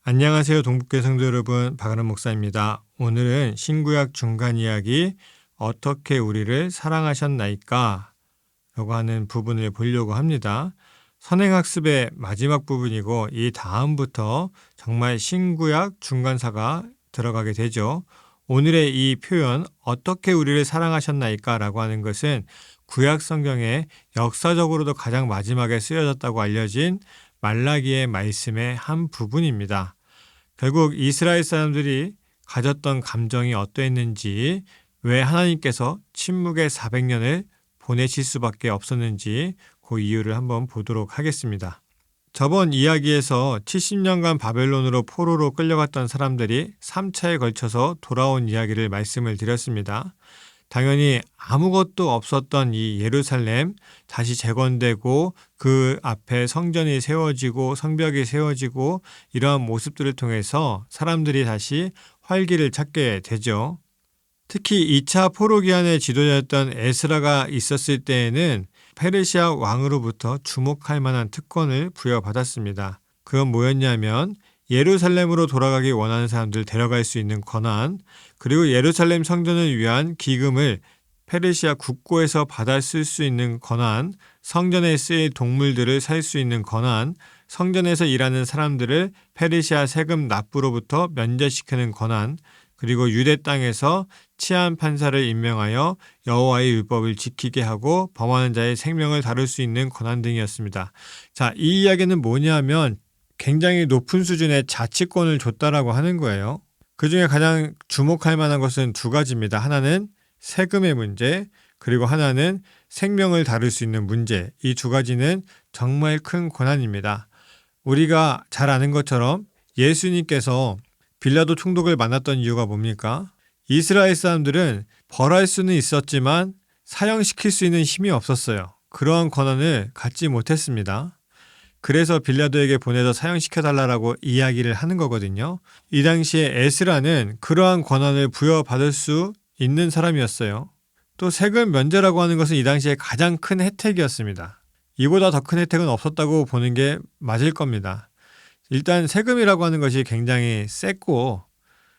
안녕하세요. 동북교회 성도 여러분, 박아람 목사입니다. 오늘은 신구약 중간 이야기 어떻게 우리를 사랑하셨나이까? 라고 하는 부분을 보려고 합니다. 선행학습의 마지막 부분이고 이 다음부터 정말 신구약 중간사가 들어가게 되죠. 오늘의 이 표현 어떻게 우리를 사랑하셨나이까? 라고 하는 것은 구약 성경에 역사적으로도 가장 마지막에 쓰여졌다고 알려진 말라기의 말씀의 한 부분입니다. 결국 이스라엘 사람들이 가졌던 감정이 어떠했는지, 왜 하나님께서 침묵의 400년을 보내실 수밖에 없었는지 그 이유를 한번 보도록 하겠습니다. 저번 이야기에서 70년간 바벨론으로 포로로 끌려갔던 사람들이 3차에 걸쳐서 돌아온 이야기를 말씀을 드렸습니다. 당연히 아무것도 없었던 이 예루살렘 다시 재건되고 그 앞에 성전이 세워지고 성벽이 세워지고 이러한 모습들을 통해서 사람들이 다시 활기를 찾게 되죠. 특히 2차 포로 기한의 지도자였던 에스라가 있었을 때에는 페르시아 왕으로부터 주목할 만한 특권을 부여받았습니다. 그건 뭐였냐면 예루살렘으로 돌아가기 원하는 사람들을 데려갈 수 있는 권한, 그리고 예루살렘 성전을 위한 기금을 페르시아 국고에서 받아 쓸 수 있는 권한, 성전에 쓰일 동물들을 살 수 있는 권한, 성전에서 일하는 사람들을 페르시아 세금 납부로부터 면제시키는 권한, 그리고 유대 땅에서 치안 판사를 임명하여 여호와의 율법을 지키게 하고 범하는 자의 생명을 다룰 수 있는 권한 등이었습니다. 자, 이 이야기는 뭐냐면 굉장히 높은 수준의 자치권을 줬다라고 하는 거예요. 그 중에 가장 주목할 만한 것은 두 가지입니다. 하나는 세금의 문제, 그리고 하나는 생명을 다룰 수 있는 문제. 이 두 가지는 정말 큰 권한입니다. 우리가 잘 아는 것처럼 예수님께서 빌라도 총독을 만났던 이유가 뭡니까? 이스라엘 사람들은 벌할 수는 있었지만 사형시킬 수 있는 힘이 없었어요. 그러한 권한을 갖지 못했습니다. 그래서 빌라도에게 보내서 사형시켜달라고 이야기를 하는 거거든요. 이 당시에 에스라는 그러한 권한을 부여받을 수 있는 사람이었어요. 또 세금 면제라고 하는 것은 이 당시에 가장 큰 혜택이었습니다. 이보다 더 큰 혜택은 없었다고 보는 게 맞을 겁니다. 일단 세금이라고 하는 것이 굉장히 셌고,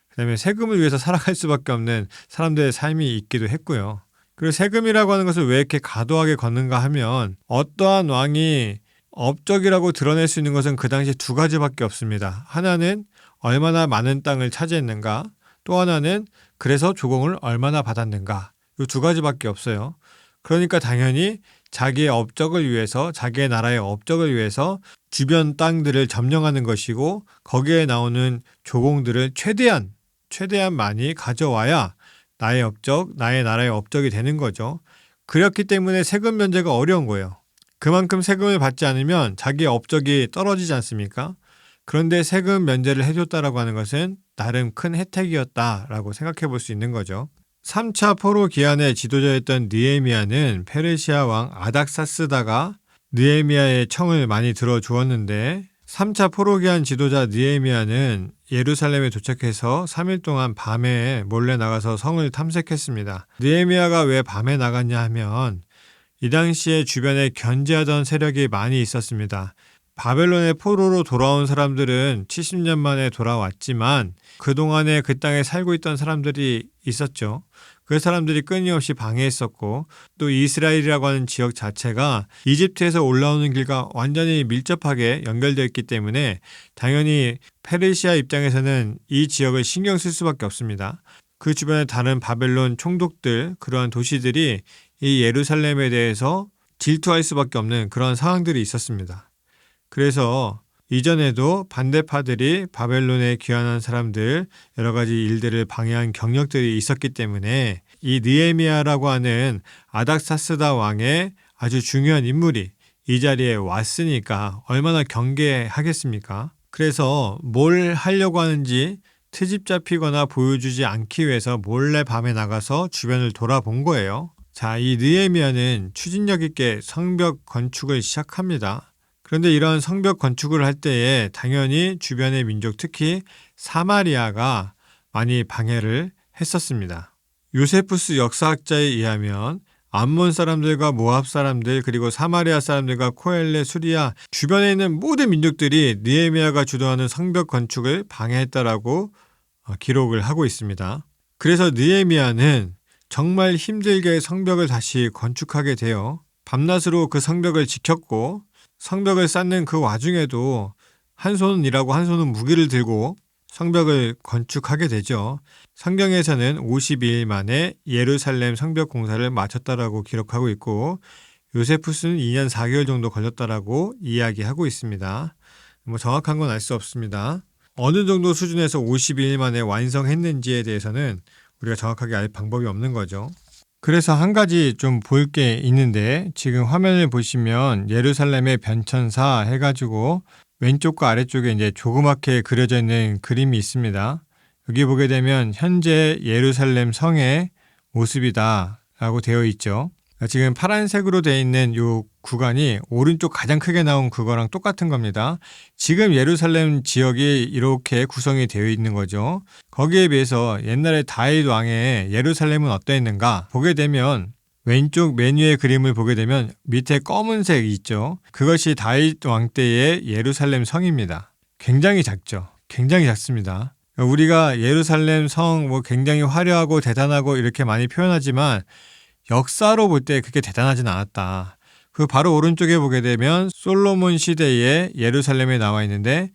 그다음에 세금을 위해서 살아갈 수밖에 없는 사람들의 삶이 있기도 했고요. 그리고 세금이라고 하는 것을 왜 이렇게 과도하게 걷는가 하면 어떠한 왕이 업적이라고 드러낼 수 있는 것은 그 당시에 두 가지밖에 없습니다. 하나는 얼마나 많은 땅을 차지했는가, 또 하나는 그래서 조공을 얼마나 받았는가. 이 두 가지밖에 없어요. 그러니까 당연히 자기의 업적을 위해서, 자기의 나라의 업적을 위해서 주변 땅들을 점령하는 것이고 거기에 나오는 조공들을 최대한 많이 가져와야 나의 업적, 나의 나라의 업적이 되는 거죠. 그렇기 때문에 세금 면제가 어려운 거예요. 그만큼 세금을 받지 않으면 자기의 업적이 떨어지지 않습니까? 그런데 세금 면제를 해줬다라고 하는 것은 나름 큰 혜택이었다라고 생각해 볼 수 있는 거죠. 3차 포로 기한의 지도자였던 느헤미야는 페르시아 왕 아닥사스다가 느헤미야의 청을 많이 들어주었는데 3차 포로 기한 지도자 느헤미야는 예루살렘에 도착해서 3일 동안 밤에 몰래 나가서 성을 탐색했습니다. 느헤미야가 왜 밤에 나갔냐 하면 이 당시에 주변에 견제하던 세력이 많이 있었습니다. 바벨론의 포로로 돌아온 사람들은 70년 만에 돌아왔지만 그동안에 그 땅에 살고 있던 사람들이 있었죠. 그 사람들이 끊임없이 방해했었고 또 이스라엘이라고 하는 지역 자체가 이집트에서 올라오는 길과 완전히 밀접하게 연결되어 있기 때문에 당연히 페르시아 입장에서는 이 지역을 신경 쓸 수밖에 없습니다. 그 주변에 다른 바벨론 총독들, 그러한 도시들이 이 예루살렘에 대해서 질투할 수밖에 없는 그런 상황들이 있었습니다. 그래서 이전에도 반대파들이 바벨론에 귀환한 사람들 여러 가지 일들을 방해한 경력들이 있었기 때문에 이 느헤미야라고 하는 아닥사스다 왕의 아주 중요한 인물이 이 자리에 왔으니까 얼마나 경계하겠습니까? 그래서 뭘 하려고 하는지 트집 잡히거나 보여주지 않기 위해서 몰래 밤에 나가서 주변을 돌아본 거예요. 자, 이 느헤미야는 추진력 있게 성벽 건축을 시작합니다. 그런데 이런 성벽 건축을 할 때에 당연히 주변의 민족, 특히 사마리아가 많이 방해를 했었습니다. 요세푸스 역사학자에 의하면 암몬 사람들과 모압 사람들 그리고 사마리아 사람들과 코엘레, 수리아 주변에 있는 모든 민족들이 느헤미야가 주도하는 성벽 건축을 방해했다라고 기록을 하고 있습니다. 그래서 느헤미야는 정말 힘들게 성벽을 다시 건축하게 돼요. 밤낮으로 그 성벽을 지켰고 성벽을 쌓는 그 와중에도 한 손은 일하고 한 손은 무기를 들고 성벽을 건축하게 되죠. 성경에서는 52일 만에 예루살렘 성벽 공사를 마쳤다라고 기록하고 있고 요세푸스는 2년 4개월 정도 걸렸다라고 이야기하고 있습니다. 정확한 건 알 수 없습니다. 어느 정도 수준에서 52일 만에 완성했는지에 대해서는 우리가 정확하게 알 방법이 없는 거죠. 그래서 한 가지 좀 볼 게 있는데 지금 화면을 보시면 예루살렘의 변천사 해가지고 왼쪽과 아래쪽에 이제 조그맣게 그려져 있는 그림이 있습니다. 여기 보게 되면 현재 예루살렘 성의 모습이다라고 되어 있죠. 지금 파란색으로 되어 있는 이 구간이 오른쪽 가장 크게 나온 그거랑 똑같은 겁니다. 지금 예루살렘 지역이 이렇게 구성이 되어 있는 거죠. 거기에 비해서 옛날에 다윗 왕의 예루살렘은 어떠했는가 보게 되면 왼쪽 메뉴의 그림을 보게 되면 밑에 검은색이 있죠. 그것이 다윗 왕 때의 예루살렘 성입니다. 굉장히 작죠. 굉장히 작습니다. 우리가 예루살렘 성 굉장히 화려하고 대단하고 이렇게 많이 표현하지만 역사로 볼 때 그렇게 대단하진 않았다. 그 바로 오른쪽에 보게 되면 솔로몬 시대의 예루살렘에 나와 있는데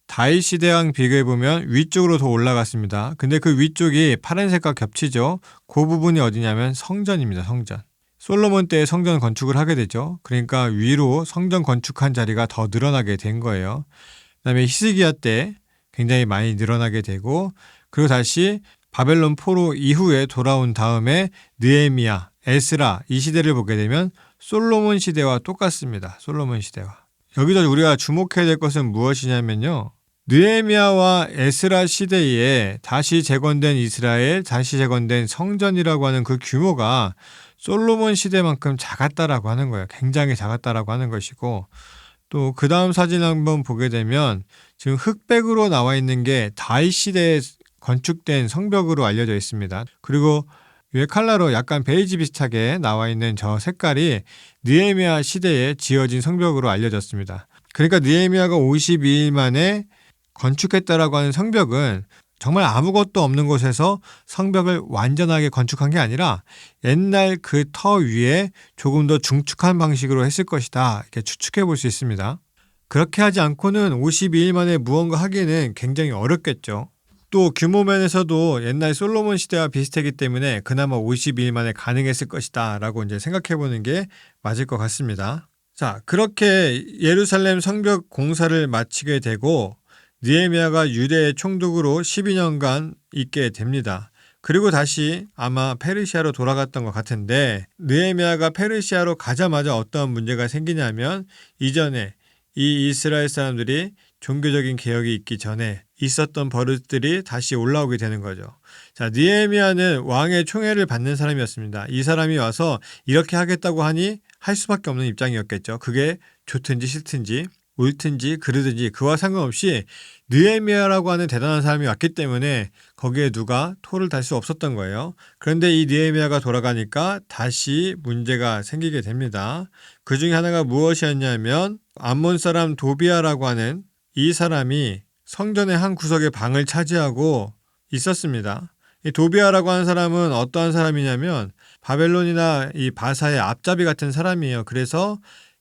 다윗 시대랑 비교해 보면 위쪽으로 더 올라갔습니다. 근데 그 위쪽이 파란색과 겹치죠. 그 부분이 어디냐면 성전입니다. 성전. 솔로몬 때 성전 건축을 하게 되죠. 그러니까 위로 성전 건축한 자리가 더 늘어나게 된 거예요. 그다음에 히스기야 때 굉장히 많이 늘어나게 되고 그리고 다시 바벨론 포로 이후에 돌아온 다음에 느헤미야, 에스라 이 시대를 보게 되면 솔로몬 시대와 똑같습니다. 솔로몬 시대와. 여기서 우리가 주목해야 될 것은 무엇이냐면요. 느헤미야와 에스라 시대에 다시 재건된 이스라엘, 다시 재건된 성전이라고 하는 그 규모가 솔로몬 시대만큼 작았다라고 하는 거예요. 굉장히 작았다라고 하는 것이고 또 그 다음 사진 한번 보게 되면 지금 흑백으로 나와 있는 게 다윗 시대에 건축된 성벽으로 알려져 있습니다. 그리고 위에 칼라로 약간 베이지 비슷하게 나와 있는 저 색깔이 느헤미야 시대에 지어진 성벽으로 알려졌습니다. 그러니까 느헤미야가 52일 만에 건축했다라고 하는 성벽은 정말 아무것도 없는 곳에서 성벽을 완전하게 건축한 게 아니라 옛날 그 터 위에 조금 더 중축한 방식으로 했을 것이다. 이렇게 추측해 볼 수 있습니다. 그렇게 하지 않고는 52일 만에 무언가 하기는 굉장히 어렵겠죠. 또 규모 면에서도 옛날 솔로몬 시대와 비슷하기 때문에 그나마 52일 만에 가능했을 것이다 라고 이제 생각해 보는 게 맞을 것 같습니다. 자, 그렇게 예루살렘 성벽 공사를 마치게 되고 느헤미야가 유대의 총독으로 12년간 있게 됩니다. 그리고 다시 아마 페르시아로 돌아갔던 것 같은데 느헤미야가 페르시아로 가자마자 어떤 문제가 생기냐면 이전에 이 이스라엘 사람들이 종교적인 개혁이 있기 전에 있었던 버릇들이 다시 올라오게 되는 거죠. 자, 느헤미야는 왕의 총애를 받는 사람이었습니다. 이 사람이 와서 이렇게 하겠다고 하니 할 수밖에 없는 입장이었겠죠. 그게 좋든지 싫든지 옳든지 그르든지 그와 상관없이 느헤미야라고 하는 대단한 사람이 왔기 때문에 거기에 누가 토를 달 수 없었던 거예요. 그런데 이 느헤미야가 돌아가니까 다시 문제가 생기게 됩니다. 그 중에 하나가 무엇이었냐면 암몬 사람 도비아라고 하는 이 사람이 성전의 한 구석의 방을 차지하고 있었습니다. 이 도비아라고 하는 사람은 어떠한 사람이냐면 바벨론이나 이 바사의 앞잡이 같은 사람이에요. 그래서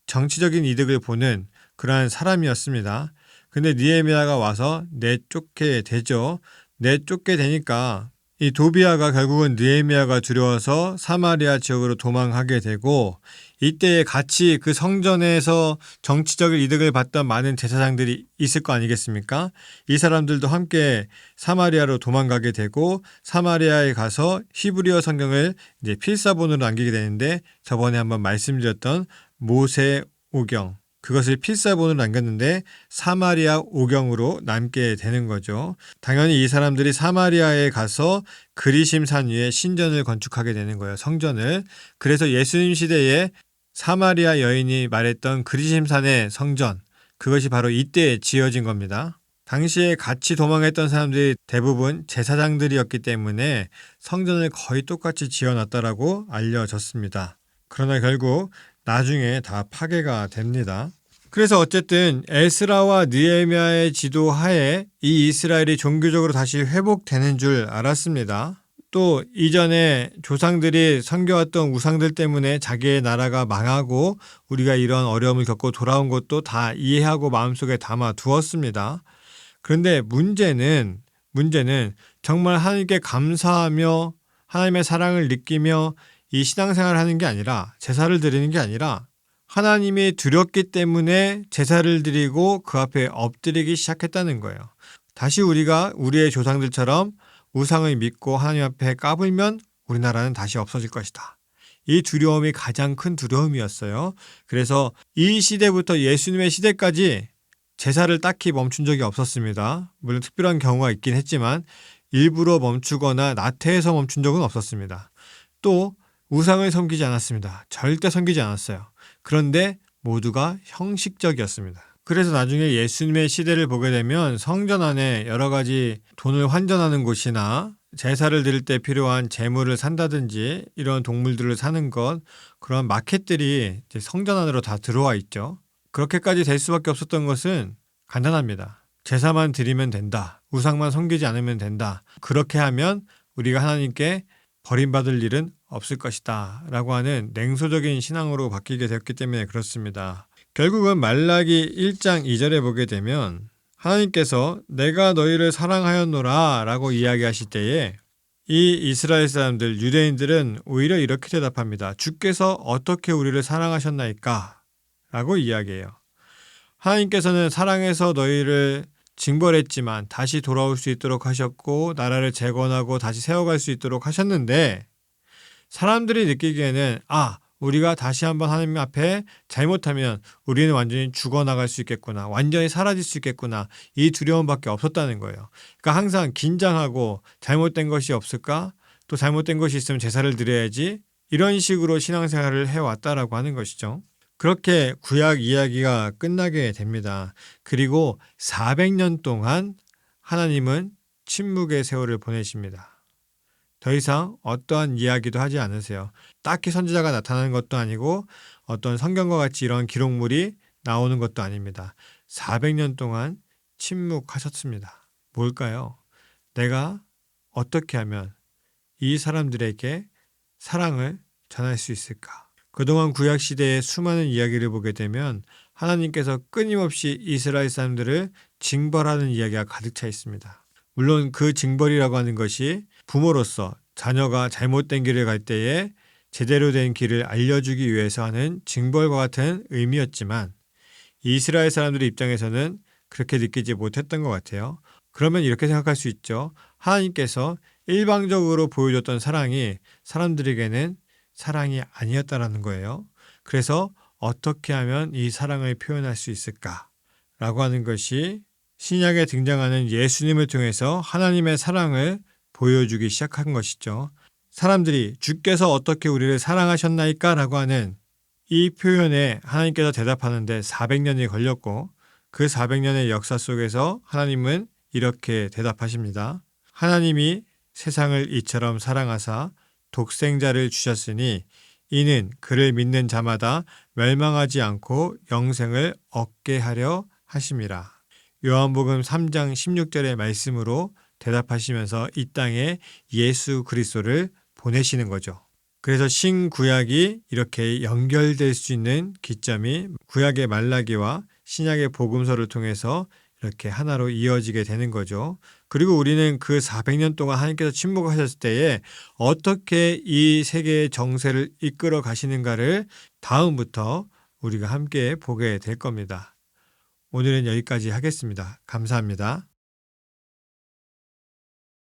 정치적인 이득을 보는 그러한 사람이었습니다. 근데 느헤미야가 와서 내쫓게 되죠. 내쫓게 되니까 이 도비아가 결국은 느헤미야가 두려워서 사마리아 지역으로 도망하게 되고 이때에 같이 그 성전에서 정치적인 이득을 봤던 많은 제사장들이 있을 거 아니겠습니까? 이 사람들도 함께 사마리아로 도망가게 되고 사마리아에 가서 히브리어 성경을 이제 필사본으로 남기게 되는데 저번에 한번 말씀드렸던 모세 오경 그것을 필사본으로 남겼는데 사마리아 오경으로 남게 되는 거죠. 당연히 이 사람들이 사마리아에 가서 그리심 산 위에 신전을 건축하게 되는 거예요. 성전을. 그래서 예수님 시대에 사마리아 여인이 말했던 그리심 산의 성전 그것이 바로 이때 지어진 겁니다. 당시에 같이 도망했던 사람들이 대부분 제사장들이었기 때문에 성전을 거의 똑같이 지어놨다라고 알려졌습니다. 그러나 결국 나중에 다 파괴가 됩니다. 그래서 어쨌든 에스라와 느헤미야의 지도하에 이 이스라엘이 종교적으로 다시 회복되는 줄 알았습니다. 또 이전에 조상들이 섬겨왔던 우상들 때문에 자기의 나라가 망하고 우리가 이런 어려움을 겪고 돌아온 것도 다 이해하고 마음속에 담아 두었습니다. 그런데 문제는 정말 하나님께 감사하며 하나님의 사랑을 느끼며 이 신앙생활을 하는 게 아니라, 제사를 드리는 게 아니라 하나님이 두렵기 때문에 제사를 드리고 그 앞에 엎드리기 시작했다는 거예요. 다시 우리가 우리의 조상들처럼 우상을 믿고 하나님 앞에 까불면 우리나라는 다시 없어질 것이다. 이 두려움이 가장 큰 두려움이었어요. 그래서 이 시대부터 예수님의 시대까지 제사를 딱히 멈춘 적이 없었습니다. 물론 특별한 경우가 있긴 했지만 일부러 멈추거나 나태해서 멈춘 적은 없었습니다. 또 우상을 섬기지 않았습니다. 절대 섬기지 않았어요. 그런데 모두가 형식적이었습니다. 그래서 나중에 예수님의 시대를 보게 되면 성전 안에 여러 가지 돈을 환전하는 곳이나 제사를 드릴 때 필요한 재물을 산다든지 이런 동물들을 사는 것, 그런 마켓들이 이제 성전 안으로 다 들어와 있죠. 그렇게까지 될 수밖에 없었던 것은 간단합니다. 제사만 드리면 된다. 우상만 섬기지 않으면 된다. 그렇게 하면 우리가 하나님께 버림받을 일은 없을 것이다 라고 하는 냉소적인 신앙으로 바뀌게 되었기 때문에 그렇습니다. 결국은 말라기 1장 2절에 보게 되면 하나님께서 내가 너희를 사랑하였노라 라고 이야기하실 때에 이 이스라엘 사람들, 유대인들은 오히려 이렇게 대답합니다. 주께서 어떻게 우리를 사랑하셨나이까? 라고 이야기해요. 하나님께서는 사랑해서 너희를 징벌했지만 다시 돌아올 수 있도록 하셨고 나라를 재건하고 다시 세워갈 수 있도록 하셨는데, 사람들이 느끼기에는 우리가 다시 한번 하나님 앞에 잘못하면 우리는 완전히 죽어나갈 수 있겠구나, 완전히 사라질 수 있겠구나, 이 두려움밖에 없었다는 거예요. 그러니까 항상 긴장하고 잘못된 것이 없을까? 또 잘못된 것이 있으면 제사를 드려야지, 이런 식으로 신앙생활을 해왔다라고 하는 것이죠. 그렇게 구약 이야기가 끝나게 됩니다. 그리고 400년 동안 하나님은 침묵의 세월을 보내십니다. 더 이상 어떠한 이야기도 하지 않으세요. 딱히 선지자가 나타나는 것도 아니고 어떤 성경과 같이 이런 기록물이 나오는 것도 아닙니다. 400년 동안 침묵하셨습니다. 뭘까요? 내가 어떻게 하면 이 사람들에게 사랑을 전할 수 있을까? 그동안 구약시대의 수많은 이야기를 보게 되면 하나님께서 끊임없이 이스라엘 사람들을 징벌하는 이야기가 가득 차 있습니다. 물론 그 징벌이라고 하는 것이 부모로서 자녀가 잘못된 길을 갈 때에 제대로 된 길을 알려주기 위해서 하는 징벌과 같은 의미였지만 이스라엘 사람들의 입장에서는 그렇게 느끼지 못했던 것 같아요. 그러면 이렇게 생각할 수 있죠. 하나님께서 일방적으로 보여줬던 사랑이 사람들에게는 사랑이 아니었다라는 거예요. 그래서 어떻게 하면 이 사랑을 표현할 수 있을까라고 하는 것이 신약에 등장하는 예수님을 통해서 하나님의 사랑을 보여주기 시작한 것이죠. 사람들이 주께서 어떻게 우리를 사랑하셨나이까? 라고 하는 이 표현에 하나님께서 대답하는데 400년이 걸렸고, 그 400년의 역사 속에서 하나님은 이렇게 대답하십니다. 하나님이 세상을 이처럼 사랑하사 독생자를 주셨으니 이는 그를 믿는 자마다 멸망하지 않고 영생을 얻게 하려 하심이라. 요한복음 3장 16절의 말씀으로 대답하시면서 이 땅에 예수 그리스도를 보내시는 거죠. 그래서 신구약이 이렇게 연결될 수 있는 기점이 구약의 말라기와 신약의 복음서를 통해서 이렇게 하나로 이어지게 되는 거죠. 그리고 우리는 그 400년 동안 하나님께서 침묵하셨을 때에 어떻게 이 세계의 정세를 이끌어 가시는가를 다음부터 우리가 함께 보게 될 겁니다. 오늘은 여기까지 하겠습니다. 감사합니다.